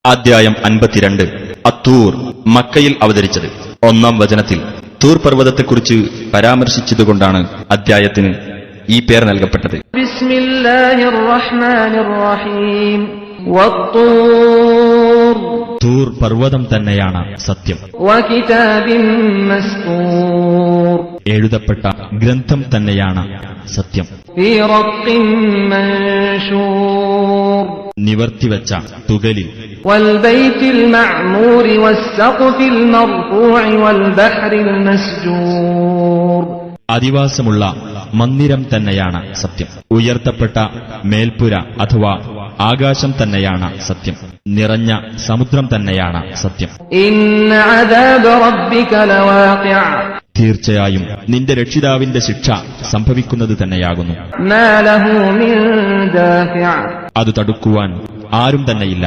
അദ്ധ്യായം 52 അത്തൂർ മക്കയിൽ അവതരിച്ചത്. 1-ാം വചനത്തിൽ തൂർ പർവ്വതത്തെക്കുറിച്ച് പരാമർശിച്ചതുകൊണ്ടാണ് അദ്ധ്യായത്തിന് ഈ പേർ നൽകപ്പെട്ടത്. തൂർ പർവ്വതം തന്നെയാണ് സത്യം. എഴുതപ്പെട്ട ഗ്രന്ഥം തന്നെയാണ് സത്യം. നിവർത്തിവെച്ച തുകലിൽ അധിവാസമുള്ള മന്ദിരം തന്നെയാണ് സത്യം. ഉയർത്തപ്പെട്ട മേൽപ്പുര അഥവാ ആകാശം തന്നെയാണ് സത്യം. നിറഞ്ഞ സമുദ്രം തന്നെയാണ് സത്യം. തീർച്ചയായും നിന്റെ രക്ഷിതാവിന്റെ ശിക്ഷ സംഭവിക്കുന്നത് തന്നെയാകുന്നു. അത് തടുക്കുവാൻ ആരും തന്നെയില്ല.